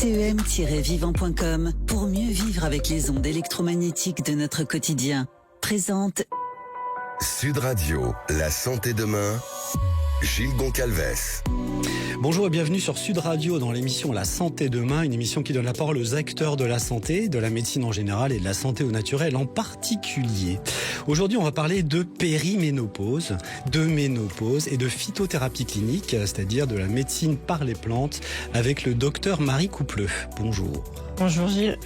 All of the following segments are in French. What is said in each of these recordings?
CEM-vivant.com pour mieux vivre avec les ondes électromagnétiques de notre quotidien. Présente Sud Radio, la santé demain, Gilles Goncalves. Bonjour et bienvenue sur Sud Radio dans l'émission La Santé Demain, une émission qui donne la parole aux acteurs de la santé, de la médecine en général et de la santé au naturel en particulier. Aujourd'hui, on va parler de périménopause, de ménopause et de phytothérapie clinique, c'est-à-dire de la médecine par les plantes, avec le docteur Marie Coupleux. Bonjour. Bonjour Gilles.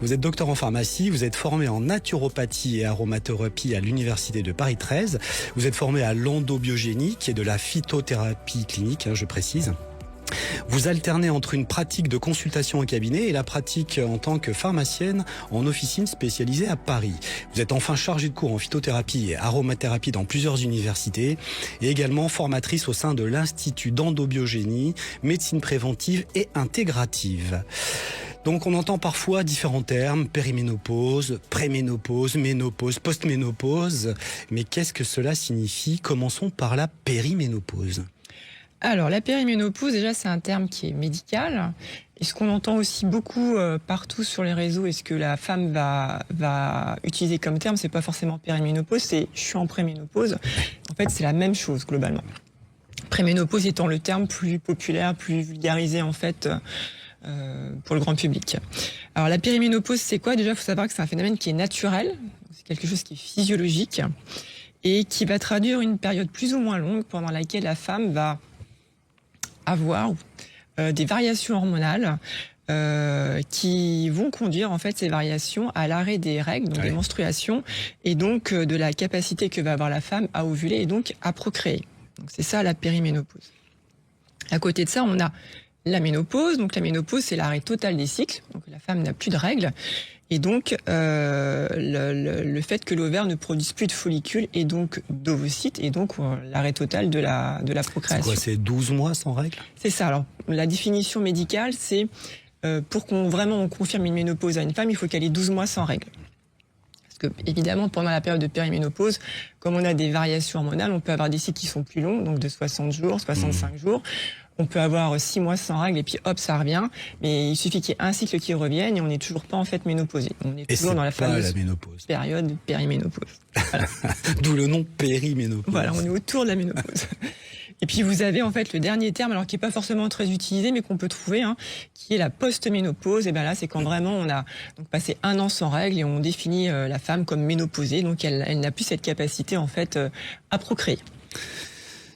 Vous êtes docteur en pharmacie, vous êtes formé en naturopathie et aromathérapie à l'université de Paris 13. Vous êtes formé à l'endobiogénie, qui est de la phytothérapie clinique, je précise. Vous alternez entre une pratique de consultation en cabinet et la pratique en tant que pharmacienne en officine spécialisée à Paris. Vous êtes enfin chargée de cours en phytothérapie et aromathérapie dans plusieurs universités et également formatrice au sein de l'Institut d'endobiogénie, médecine préventive et intégrative. Donc on entend parfois différents termes, périménopause, préménopause, ménopause, postménopause. Mais qu'est-ce que cela signifie? Commençons par la périménopause. Alors la périménopause, déjà c'est un terme qui est médical. Et ce qu'on entend aussi beaucoup partout sur les réseaux et ce que la femme va utiliser comme terme, c'est pas forcément périménopause, c'est je suis en préménopause. En fait c'est la même chose globalement. Préménopause étant le terme plus populaire, plus vulgarisé en fait pour le grand public. Alors la périménopause c'est quoi? Déjà il faut savoir que c'est un phénomène qui est naturel, c'est quelque chose qui est physiologique et qui va traduire une période plus ou moins longue pendant laquelle la femme va avoir des variations hormonales qui vont conduire en fait ces variations à l'arrêt des règles, donc des menstruations, et donc de la capacité que va avoir la femme à ovuler et donc à procréer. Donc c'est ça la périménopause. À côté de ça, on a la ménopause. Donc la ménopause, c'est l'arrêt total des cycles. Donc la femme n'a plus de règles. Et donc le fait que l'ovaire ne produise plus de follicules et donc d'ovocytes et donc l'arrêt total de la procréation. C'est quoi, c'est 12 mois sans règles? C'est ça. Alors la définition médicale, c'est pour qu'on confirme une ménopause à une femme, il faut qu'elle ait 12 mois sans règles. Parce que évidemment, pendant la période de périménopause, comme on a des variations hormonales, on peut avoir des cycles qui sont plus longs, donc de 60 jours, 65 jours. On peut avoir 6 mois sans règles et puis hop, ça revient. Mais il suffit qu'il y ait un cycle qui revienne et on n'est toujours pas en fait ménopausé. On est toujours dans la fameuse période périménopause. Voilà. D'où le nom périménopause. Voilà, on est autour de la ménopause. Et puis vous avez en fait le dernier terme, alors qui est pas forcément très utilisé, mais qu'on peut trouver, qui est la post-ménopause. Et ben là, c'est quand vraiment on a donc passé 1 an sans règles et on définit la femme comme ménopausée, donc elle n'a plus cette capacité en fait à procréer.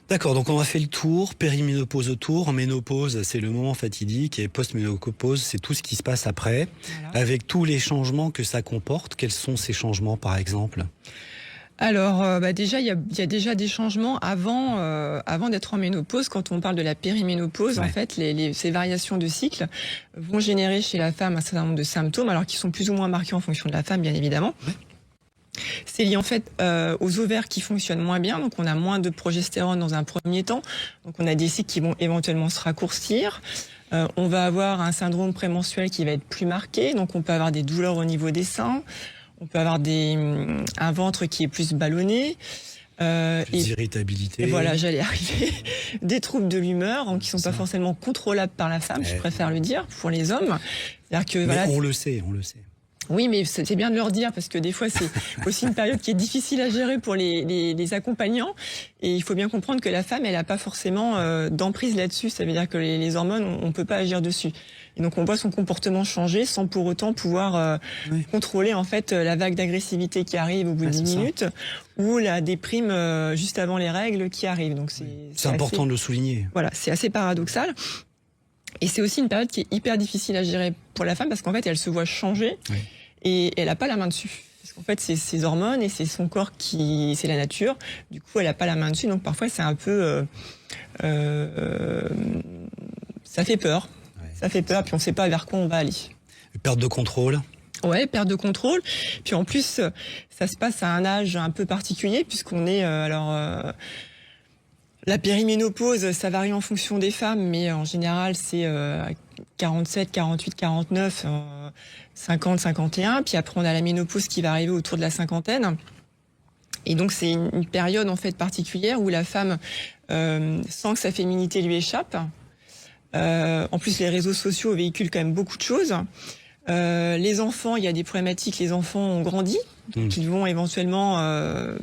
D'accord, donc on a fait le tour, périménopause autour, ménopause c'est le moment fatidique et post-ménopause c'est tout ce qui se passe après, voilà. Avec tous les changements que ça comporte. Quels sont ces changements par exemple? Alors déjà il y a déjà des changements avant d'être en ménopause. Quand on parle de la périménopause, en fait ces variations de cycle vont générer chez la femme un certain nombre de symptômes, alors qui sont plus ou moins marqués en fonction de la femme bien évidemment. C'est lié en fait aux ovaires qui fonctionnent moins bien, donc on a moins de progestérone dans un premier temps, donc on a des cycles qui vont éventuellement se raccourcir. On va avoir un syndrome prémenstruel qui va être plus marqué, donc on peut avoir des douleurs au niveau des seins, on peut avoir un ventre qui est plus ballonné. Plus irritabilité. Et voilà, j'allais arriver. Des troubles de l'humeur qui sont pas forcément contrôlables par la femme, je préfère le dire, pour les hommes. C'est-à-dire que, mais on le sait. Oui, mais c'est bien de leur dire parce que des fois c'est aussi une période qui est difficile à gérer pour les accompagnants et il faut bien comprendre que la femme elle a pas forcément d'emprise là-dessus. Ça veut dire que les hormones on peut pas agir dessus. Et donc on voit son comportement changer sans pour autant pouvoir contrôler en fait la vague d'agressivité qui arrive au bout de 10 minutes ou la déprime juste avant les règles qui arrive. Donc c'est important de le souligner. Voilà, c'est assez paradoxal. Et c'est aussi une période qui est hyper difficile à gérer pour la femme parce qu'en fait, elle se voit changer et elle n'a pas la main dessus. Parce qu'en fait, c'est ses hormones et c'est son corps c'est la nature. Du coup, elle n'a pas la main dessus. Donc parfois, c'est un peu... ça fait peur. Ça fait peur, puis on ne sait pas vers quoi on va aller. Perte de contrôle. Ouais, perte de contrôle. Puis en plus, ça se passe à un âge un peu particulier puisqu'on est... La périménopause, ça varie en fonction des femmes, mais en général, c'est 47, 48, 49, 50, 51. Puis après, on a la ménopause qui va arriver autour de la cinquantaine. Et donc, c'est une période en fait particulière où la femme sent que sa féminité lui échappe. En plus, les réseaux sociaux véhiculent quand même beaucoup de choses. Les enfants, il y a des problématiques. Les enfants ont grandi, donc ils vont éventuellement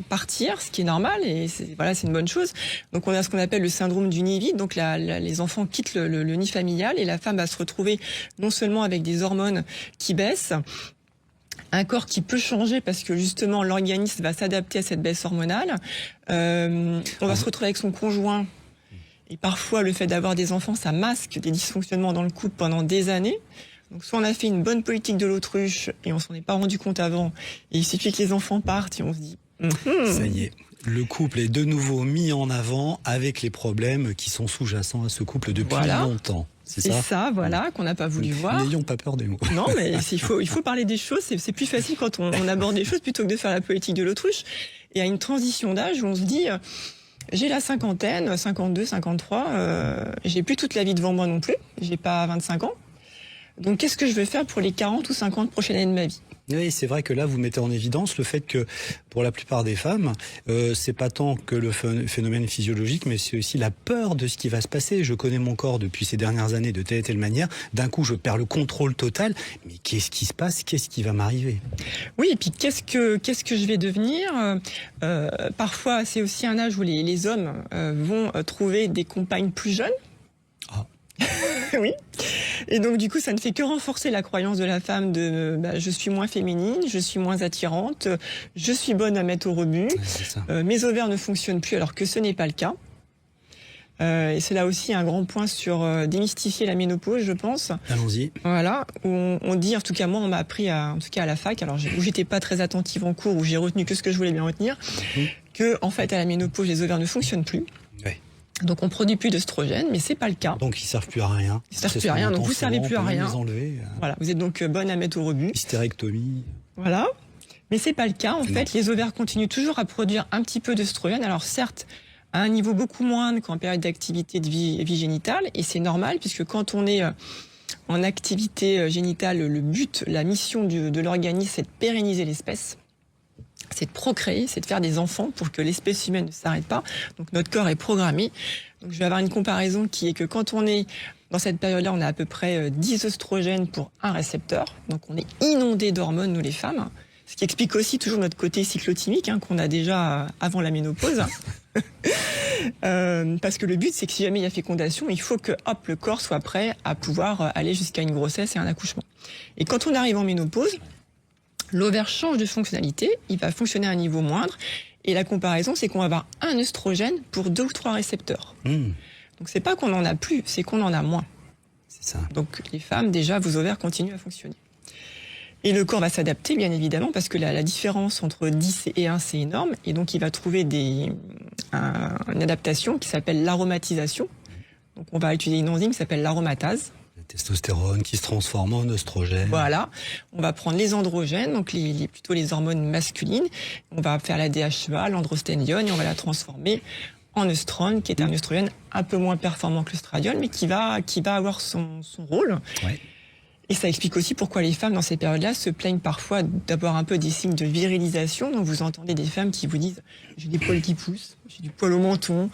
partir, ce qui est normal et c'est une bonne chose. Donc on a ce qu'on appelle le syndrome du nid vide. Donc les enfants quittent le nid familial et la femme va se retrouver non seulement avec des hormones qui baissent, un corps qui peut changer parce que justement l'organisme va s'adapter à cette baisse hormonale. On va se retrouver avec son conjoint. Et parfois, le fait d'avoir des enfants, ça masque des dysfonctionnements dans le couple pendant des années. Donc, soit on a fait une bonne politique de l'autruche et on s'en est pas rendu compte avant, et il suffit que les enfants partent et on se dit... Ça y est, le couple est de nouveau mis en avant avec les problèmes qui sont sous-jacents à ce couple depuis longtemps. C'est ça, qu'on n'a pas voulu voir. N'ayons pas peur des mots. Non, mais il faut parler des choses. C'est plus facile quand on aborde des choses plutôt que de faire la politique de l'autruche. Et à une transition d'âge où on se dit... J'ai la cinquantaine, 52, 53, j'ai plus toute la vie devant moi non plus, j'ai pas 25 ans. Donc qu'est-ce que je vais faire pour les 40 ou 50 prochaines années de ma vie ? Oui, c'est vrai que là, vous mettez en évidence le fait que, pour la plupart des femmes, c'est pas tant que le phénomène physiologique, mais c'est aussi la peur de ce qui va se passer. Je connais mon corps depuis ces dernières années de telle et telle manière. D'un coup, je perds le contrôle total. Mais qu'est-ce qui se passe ? Qu'est-ce qui va m'arriver ? Oui, et puis qu'est-ce que je vais devenir ? Parfois, c'est aussi un âge où les hommes vont trouver des compagnes plus jeunes. Ah. Oui. Et donc du coup, ça ne fait que renforcer la croyance de la femme de je suis moins féminine, je suis moins attirante, je suis bonne à mettre au rebut, mes ovaires ne fonctionnent plus alors que ce n'est pas le cas. Et c'est là aussi un grand point sur démystifier la ménopause, je pense. Allons-y. Voilà, où on dit, en tout cas moi on m'a appris en tout cas à la fac, alors où j'étais pas très attentive en cours, où j'ai retenu que ce que je voulais bien retenir, que en fait à la ménopause les ovaires ne fonctionnent plus. Donc on produit plus d'œstrogène, mais c'est pas le cas. Donc ils servent plus à rien. Ils servent plus à rien, donc vous servez plus à rien. Les enlever. Voilà, vous êtes donc bonne à mettre au rebut. Hystérectomie. Voilà, mais c'est pas le cas. En fait, les ovaires continuent toujours à produire un petit peu d'œstrogène. Alors certes, à un niveau beaucoup moindre qu'en période d'activité de vie génitale, et c'est normal puisque quand on est en activité génitale, le but, la mission de l'organisme, c'est de pérenniser l'espèce. C'est de procréer, c'est de faire des enfants pour que l'espèce humaine ne s'arrête pas. Donc notre corps est programmé. Donc je vais avoir une comparaison qui est que quand on est dans cette période-là, on a à peu près 10 œstrogènes pour un récepteur. Donc on est inondé d'hormones, nous les femmes. Ce qui explique aussi toujours notre côté cyclotimique qu'on a déjà avant la ménopause. Parce que le but, c'est que si jamais il y a fécondation, il faut que le corps soit prêt à pouvoir aller jusqu'à une grossesse et un accouchement. Et quand on arrive en ménopause, l'ovaire change de fonctionnalité, il va fonctionner à un niveau moindre. Et la comparaison, c'est qu'on va avoir un œstrogène pour 2 ou 3 récepteurs. Donc c'est pas qu'on en a plus, c'est qu'on en a moins. C'est ça. Donc les femmes, déjà, vos ovaires continuent à fonctionner. Et le corps va s'adapter, bien évidemment, parce que la différence entre 10 et 1, c'est énorme. Et donc il va trouver une adaptation qui s'appelle l'aromatisation. Donc on va utiliser une enzyme qui s'appelle l'aromatase. Testostérone qui se transforme en oestrogène. Voilà, on va prendre les androgènes, donc plutôt les hormones masculines. On va faire la DHEA, l'androsténione, et on va la transformer en œstrone, qui est un œstrogène un peu moins performant que l'œstradiol, mais qui va avoir son rôle. Ouais. Et ça explique aussi pourquoi les femmes dans ces périodes-là se plaignent parfois d'avoir un peu des signes de virilisation. Donc vous entendez des femmes qui vous disent « j'ai des poils qui poussent, j'ai du poil au menton ».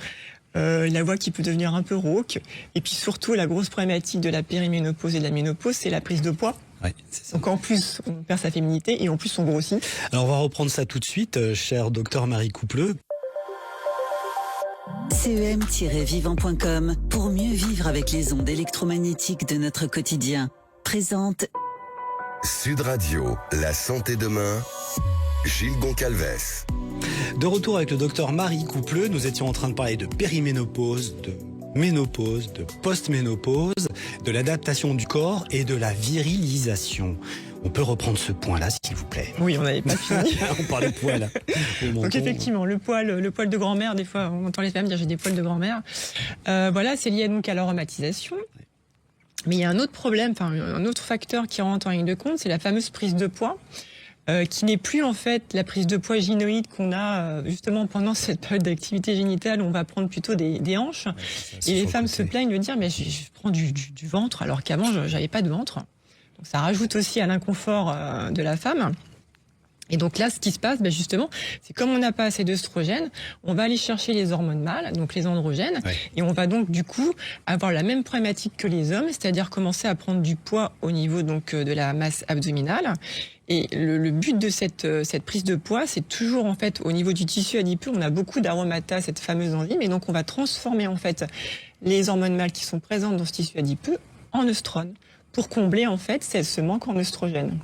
La voix qui peut devenir un peu rauque. Et puis surtout, la grosse problématique de la périménopause et de la ménopause, c'est la prise de poids. Ouais, c'est ça. Donc en plus, on perd sa féminité et en plus, on grossit. Alors on va reprendre ça tout de suite, cher docteur Marie Coupleux. CEM-vivant.com pour mieux vivre avec les ondes électromagnétiques de notre quotidien. Présente Sud Radio, la santé demain, Gilles Goncalves. De retour avec le docteur Marie Coupleux, nous étions en train de parler de périménopause, de ménopause, de post-ménopause, de l'adaptation du corps et de la virilisation. On peut reprendre ce point-là, s'il vous plaît. Oui, on n'avait pas fini. On parlait poil. Donc effectivement, le poil de grand-mère, des fois, on entend les femmes dire j'ai des poils de grand-mère. Voilà, c'est lié donc à l'aromatisation. Mais il y a un autre problème, un autre facteur qui rentre en ligne de compte, c'est la fameuse prise de poids. Qui n'est plus en fait la prise de poids gynoïde qu'on a justement pendant cette période d'activité génitale où on va prendre plutôt des hanches. Et les femmes se plaignent de dire mais je prends du ventre alors qu'avant j'avais pas de ventre. Donc ça rajoute aussi à l'inconfort de la femme. Et donc là, ce qui se passe, justement, c'est comme on n'a pas assez d'œstrogène, on va aller chercher les hormones mâles, donc les androgènes, et on va donc du coup avoir la même problématique que les hommes, c'est-à-dire commencer à prendre du poids au niveau donc de la masse abdominale. Et le but de cette prise de poids, c'est toujours en fait au niveau du tissu adipeux, on a beaucoup d'aromata, cette fameuse enzyme, et donc on va transformer en fait les hormones mâles qui sont présentes dans ce tissu adipeux en œstrone pour combler en fait ce manque en œstrogène.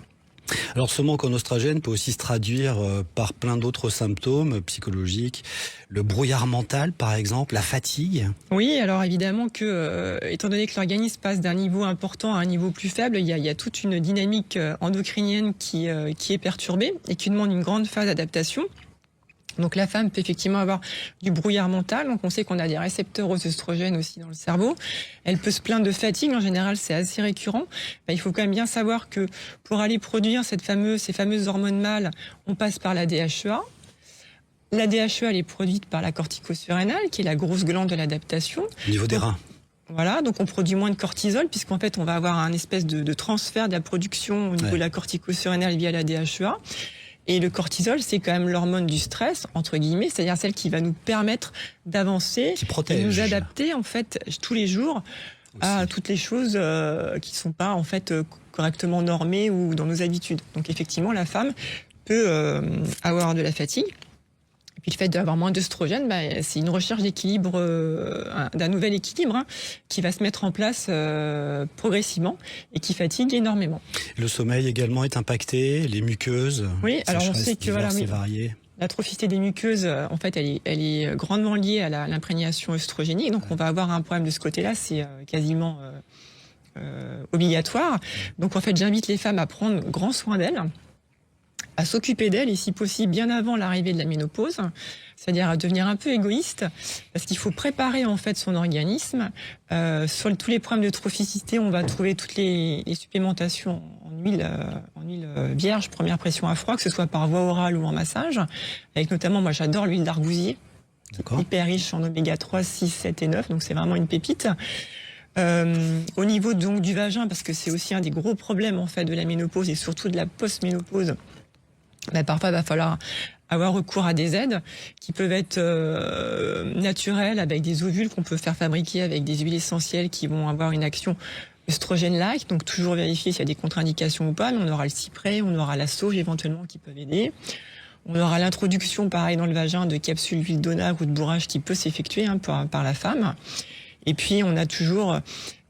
Alors ce manque en oestrogène peut aussi se traduire par plein d'autres symptômes psychologiques, le brouillard mental par exemple, la fatigue. Oui, alors évidemment que, étant donné que l'organisme passe d'un niveau important à un niveau plus faible, il y a toute une dynamique endocrinienne qui est perturbée et qui demande une grande phase d'adaptation. Donc la femme peut effectivement avoir du brouillard mental, donc on sait qu'on a des récepteurs aux œstrogènes aussi dans le cerveau. Elle peut se plaindre de fatigue, en général c'est assez récurrent. Il faut quand même bien savoir que pour aller produire ces fameuses hormones mâles, on passe par la DHEA. La DHEA elle est produite par la corticosurrénale, qui est la grosse glande de l'adaptation. Au niveau des reins. Voilà, donc on produit moins de cortisol, puisqu'en fait on va avoir un espèce de transfert de la production au niveau de la corticosurrénale via la DHEA. Et le cortisol, c'est quand même l'hormone du stress, entre guillemets, c'est-à-dire celle qui va nous permettre d'avancer, de nous adapter en fait tous les jours à toutes les choses qui sont pas en fait correctement normées ou dans nos habitudes. Donc effectivement, la femme peut avoir de la fatigue. Et puis le fait d'avoir moins d'œstrogène, c'est une recherche d'équilibre, d'un nouvel équilibre qui va se mettre en place progressivement et qui fatigue énormément. Le sommeil également est impacté, les muqueuses. Oui, alors on sait que variées. L'atrophicité des muqueuses, en fait, elle est grandement liée à l'imprégnation œstrogénique. Donc on va avoir un problème de ce côté-là, c'est quasiment obligatoire. Donc en fait, j'invite les femmes à prendre grand soin d'elles, à s'occuper d'elle et si possible bien avant l'arrivée de la ménopause, c'est-à-dire à devenir un peu égoïste, parce qu'il faut préparer en fait son organisme. Sur tous les problèmes de trophicité, on va trouver toutes les supplémentations en huile vierge, première pression à froid, que ce soit par voie orale ou en massage, avec notamment, moi j'adore l'huile d'argousier, hyper riche en oméga 3, 6, 7 et 9, donc c'est vraiment une pépite. Au niveau donc du vagin, parce que c'est aussi un des gros problèmes en fait de la ménopause et surtout de la post-ménopause, parfois il va falloir avoir recours à des aides qui peuvent être naturelles, avec des ovules qu'on peut faire fabriquer avec des huiles essentielles qui vont avoir une action œstrogène-like, donc toujours vérifier s'il y a des contre-indications ou pas, mais on aura le cyprès, on aura la sauge éventuellement qui peuvent aider. On aura l'introduction, pareil, dans le vagin de capsules d'huile d'onagre ou de bourrage qui peut s'effectuer par la femme. Et puis, on a toujours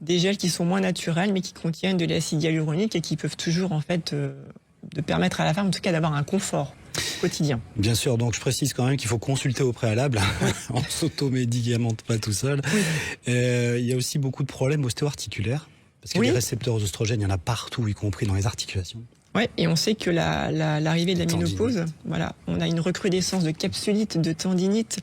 des gels qui sont moins naturels, mais qui contiennent de l'acide hyaluronique et qui peuvent toujours, en fait, de permettre à la femme, en tout cas, d'avoir un confort quotidien. Bien sûr, donc je précise quand même qu'il faut consulter au préalable. On s'auto-médicamente pas tout seul. Oui. Il y a aussi beaucoup de problèmes ostéo-articulaires, parce que les récepteurs aux oestrogènes, il y en a partout, y compris dans les articulations. Oui, et on sait que l'arrivée de la ménopause, voilà, on a une recrudescence de capsulite, de tendinite.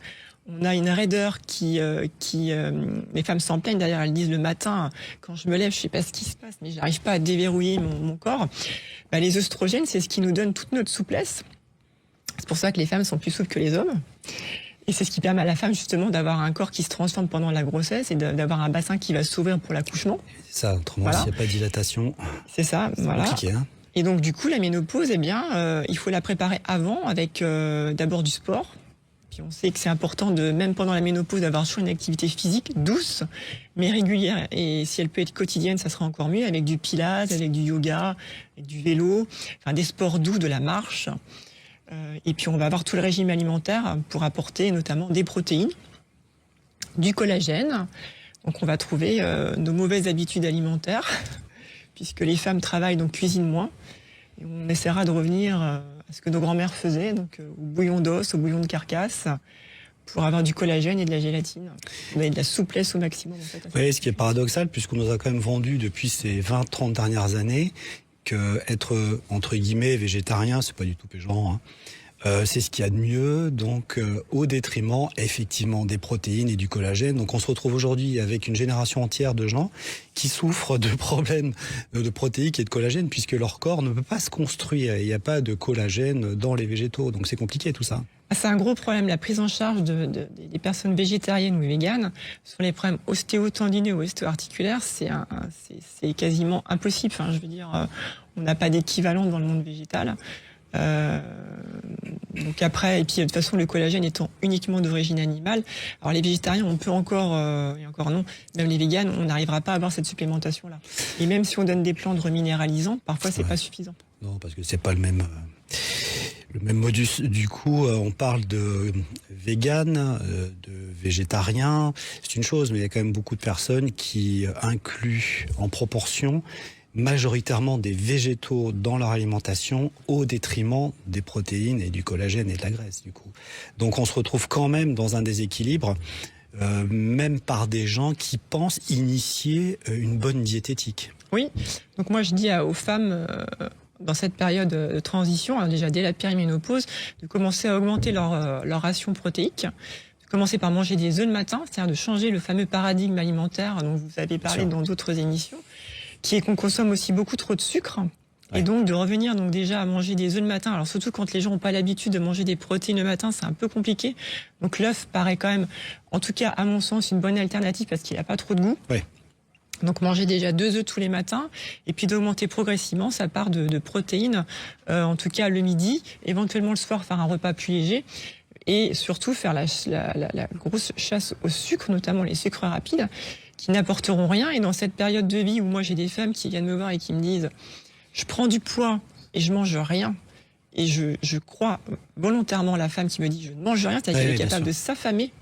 On a une raideur qui les femmes s'en plaignent. D'ailleurs, elles disent le matin, quand je me lève, je sais pas ce qui se passe, mais j'arrive pas à déverrouiller mon corps. Les œstrogènes, c'est ce qui nous donne toute notre souplesse. C'est pour ça que les femmes sont plus souples que les hommes. Et c'est ce qui permet à la femme, justement, d'avoir un corps qui se transforme pendant la grossesse et d'avoir un bassin qui va s'ouvrir pour l'accouchement. C'est ça, autrement, s'il n'y a pas de dilatation. C'est ça, voilà. Compliqué, hein. Et donc, du coup, la ménopause, il faut la préparer avant avec d'abord du sport. Puis on sait que c'est important, même pendant la ménopause, d'avoir soit une activité physique douce, mais régulière. Et si elle peut être quotidienne, ça sera encore mieux, avec du pilates, avec du yoga, avec du vélo, enfin des sports doux, de la marche. Et puis on va avoir tout le régime alimentaire pour apporter notamment des protéines, du collagène. Donc on va trouver nos mauvaises habitudes alimentaires, puisque les femmes travaillent, donc cuisinent moins. Et on essaiera de revenir à ce que nos grands-mères faisaient, donc au bouillon d'os, au bouillon de carcasse, pour avoir du collagène et de la gélatine. On a de la souplesse au maximum. En fait, oui, ce qui est paradoxal, puisqu'on nous a quand même vendu depuis ces 20-30 dernières années que être, entre guillemets, végétarien, c'est pas du tout péjoratif, hein. C'est ce qu'il y a de mieux, donc au détriment effectivement des protéines et du collagène. Donc on se retrouve aujourd'hui avec une génération entière de gens qui souffrent de problèmes de protéines et de collagène, puisque leur corps ne peut pas se construire. Il n'y a pas de collagène dans les végétaux, donc c'est compliqué tout ça. C'est un gros problème, la prise en charge des personnes végétariennes ou véganes sur les problèmes ostéo-tendineux ou ostéo-articulaires, c'est quasiment impossible. Enfin, je veux dire, on n'a pas d'équivalent dans le monde végétal. Donc après, et puis de toute façon, le collagène étant uniquement d'origine animale, alors les végétariens, on peut encore, et encore non, même les véganes, on n'arrivera pas à avoir cette supplémentation-là. Et même si on donne des plantes reminéralisantes, parfois c'est pas suffisant. Non, parce que c'est pas le même modus. Du coup, on parle de vegan, de végétarien. C'est une chose, mais il y a quand même beaucoup de personnes qui incluent en proportion majoritairement des végétaux dans leur alimentation au détriment des protéines et du collagène et de la graisse, du coup. Donc on se retrouve quand même dans un déséquilibre, même par des gens qui pensent initier une bonne diététique. Oui, donc moi je dis aux femmes dans cette période de transition, déjà dès la périménopause, de commencer à augmenter leur ration protéique, de commencer par manger des œufs le matin, c'est-à-dire de changer le fameux paradigme alimentaire dont vous avez parlé dans d'autres émissions, qui est qu'on consomme aussi beaucoup trop de sucre. Et donc de revenir donc déjà à manger des œufs le matin. Alors surtout quand les gens n'ont pas l'habitude de manger des protéines le matin, c'est un peu compliqué. Donc l'œuf paraît quand même, en tout cas à mon sens, une bonne alternative parce qu'il n'a pas trop de goût. Oui. Donc manger déjà 2 œufs tous les matins et puis d'augmenter progressivement sa part de protéines, en tout cas le midi, éventuellement le soir faire un repas plus léger et surtout faire la grosse chasse au sucre, notamment les sucres rapides qui n'apporteront rien. Et dans cette période de vie où moi j'ai des femmes qui viennent me voir et qui me disent je prends du poids et je mange rien. Et je crois volontairement la femme qui me dit je ne mange rien, c'est-à-dire qu'elle est capable de s'affamer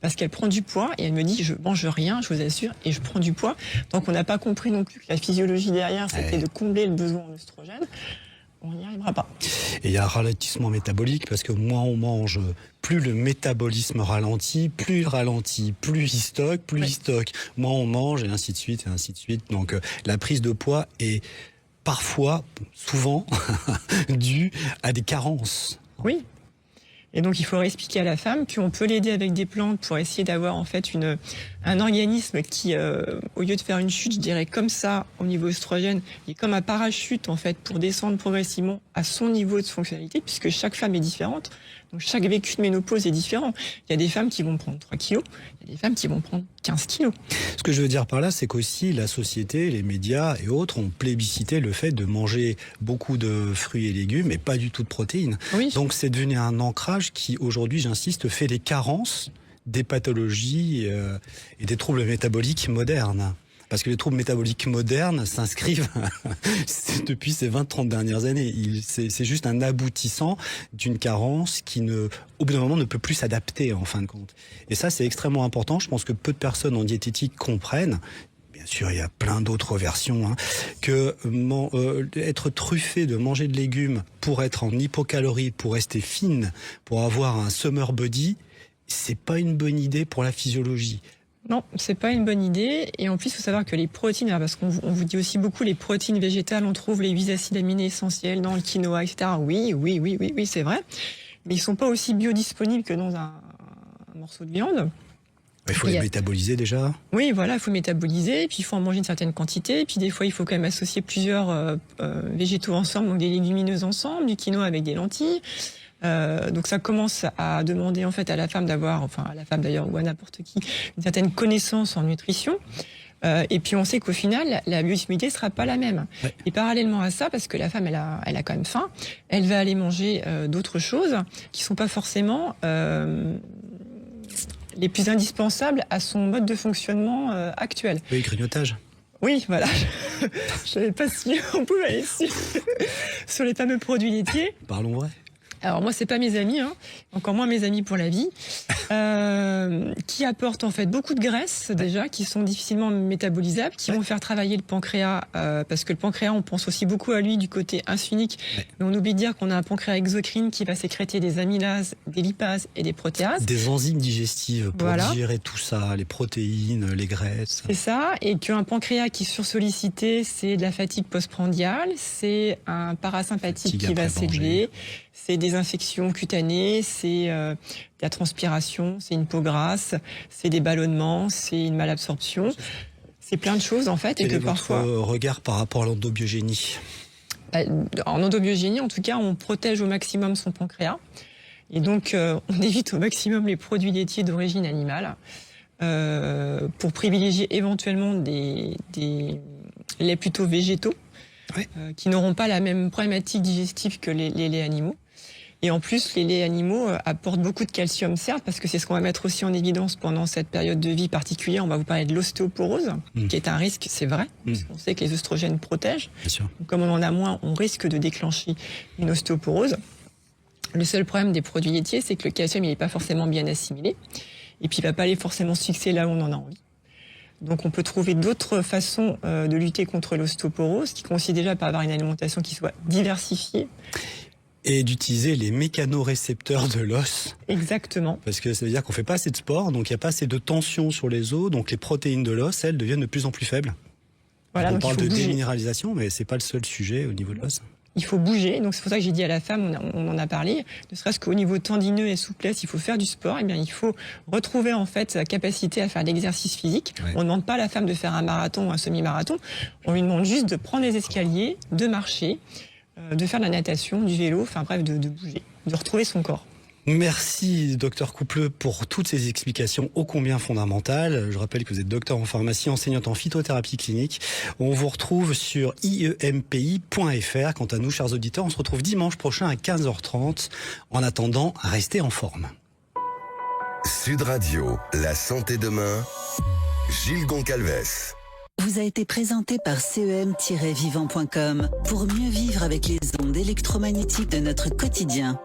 parce qu'elle prend du poids et elle me dit je mange rien, je vous assure, et je prends du poids. Donc on n'a pas compris non plus que la physiologie derrière c'était de combler le besoin en oestrogène. On n'y arrivera pas. Et il y a un ralentissement métabolique parce que moins on mange, plus le métabolisme ralentit, plus il ralentit, plus il stocke, moins on mange et ainsi de suite et ainsi de suite. Donc la prise de poids est parfois, souvent, due à des carences. Oui. Et donc, il faudrait expliquer à la femme qu'on peut l'aider avec des plantes pour essayer d'avoir en fait un organisme qui, au lieu de faire une chute, je dirais comme ça, au niveau oestrogène, il est comme un parachute en fait pour descendre progressivement à son niveau de fonctionnalité, puisque chaque femme est différente. Donc, chaque vécu de ménopause est différent. Il y a des femmes qui vont prendre 3 kilos, il y a des femmes qui vont prendre 15 kilos. Ce que je veux dire par là, c'est qu'aussi la société, les médias et autres ont plébiscité le fait de manger beaucoup de fruits et légumes et pas du tout de protéines. Oui. Donc c'est devenu un ancrage qui, aujourd'hui, j'insiste, fait les carences des pathologies et des troubles métaboliques modernes. Parce que les troubles métaboliques modernes s'inscrivent depuis ces 20-30 dernières années. C'est juste un aboutissant d'une carence qui, au bout d'un moment, ne peut plus s'adapter en fin de compte. Et ça, c'est extrêmement important. Je pense que peu de personnes en diététique comprennent. Bien sûr, il y a plein d'autres versions, que être truffé de manger de légumes pour être en hypocalorie, pour rester fine, pour avoir un summer body, c'est pas une bonne idée pour la physiologie. Non, c'est pas une bonne idée. Et en plus, il faut savoir que les protéines, parce qu'on vous dit aussi beaucoup, les protéines végétales, on trouve les 8 acides aminés essentiels dans le quinoa, etc. Oui, c'est vrai. Mais ils sont pas aussi biodisponibles que dans un morceau de viande. Il faut les métaboliser déjà. Oui, voilà, il faut métaboliser, et puis il faut en manger une certaine quantité, et puis des fois il faut quand même associer plusieurs végétaux ensemble, donc des légumineuses ensemble, du quinoa avec des lentilles. Donc ça commence à demander en fait à la femme d'avoir, enfin à la femme d'ailleurs ou à n'importe qui, une certaine connaissance en nutrition. Et puis on sait qu'au final, la biodisponibilité sera pas la même. Ouais. Et parallèlement à ça, parce que la femme elle a quand même faim, elle va aller manger d'autres choses qui sont pas forcément les plus indispensables à son mode de fonctionnement actuel. Oui, grignotage. Oui, voilà. Je savais pas si on pouvait aller sur les fameux produits laitiers. Parlons vrai. Alors moi, c'est pas mes amis, encore moins mes amis pour la vie, qui apportent en fait beaucoup de graisses déjà, qui sont difficilement métabolisables, qui vont faire travailler le pancréas, parce que le pancréas, on pense aussi beaucoup à lui du côté insulinique, mais on oublie de dire qu'on a un pancréas exocrine qui va sécréter des amylases, des lipases et des protéases. Des enzymes digestives pour digérer tout ça, les protéines, les graisses. C'est ça, et qu'un pancréas qui est sursollicité, c'est de la fatigue postprandiale, c'est un parasympathique qui va s'élever. C'est des infections cutanées, c'est de la transpiration, c'est une peau grasse, c'est des ballonnements, c'est une malabsorption. C'est plein de choses en fait. Quel est votre regard par rapport à l'endobiogénie ? En endobiogénie, en tout cas, on protège au maximum son pancréas. Et donc, on évite au maximum les produits laitiers d'origine animale pour privilégier éventuellement des laits plutôt végétaux. Oui. Qui n'auront pas la même problématique digestive que les laits animaux. Et en plus, les laits animaux apportent beaucoup de calcium, certes, parce que c'est ce qu'on va mettre aussi en évidence pendant cette période de vie particulière. On va vous parler de l'ostéoporose, qui est un risque, c'est vrai, parce qu'on sait que les œstrogènes protègent. Bien sûr. Donc, comme on en a moins, on risque de déclencher une ostéoporose. Le seul problème des produits laitiers, c'est que le calcium, il n'est pas forcément bien assimilé. Et puis, il ne va pas aller forcément se fixer là où on en a envie. Donc, on peut trouver d'autres façons de lutter contre l'ostéoporose, qui consiste déjà par avoir une alimentation qui soit diversifiée. Et d'utiliser les mécanorécepteurs de l'os. Exactement. Parce que ça veut dire qu'on fait pas assez de sport, donc il n'y a pas assez de tension sur les os, donc les protéines de l'os, elles, deviennent de plus en plus faibles. Voilà, on parle de bouger. déminéralisation, mais c'est pas le seul sujet au niveau de l'os. Il faut bouger, donc c'est pour ça que j'ai dit à la femme, on en a parlé, ne serait-ce qu'au niveau tendineux et souplesse, il faut faire du sport, et bien il faut retrouver en fait sa capacité à faire de l'exercice physique. Ouais. On ne demande pas à la femme de faire un marathon ou un semi-marathon, on lui demande juste de prendre les escaliers, de marcher, de faire de la natation, du vélo, enfin bref, de bouger, de retrouver son corps. Merci, docteur Coupleux, pour toutes ces explications ô combien fondamentales. Je rappelle que vous êtes docteur en pharmacie, enseignante en phytothérapie clinique. On vous retrouve sur iempi.fr. Quant à nous, chers auditeurs, on se retrouve dimanche prochain à 15h30. En attendant, restez en forme. Sud Radio, la santé demain, Gilles Goncalves. Vous a été présenté par CEM-vivant.com pour mieux vivre avec les ondes électromagnétiques de notre quotidien.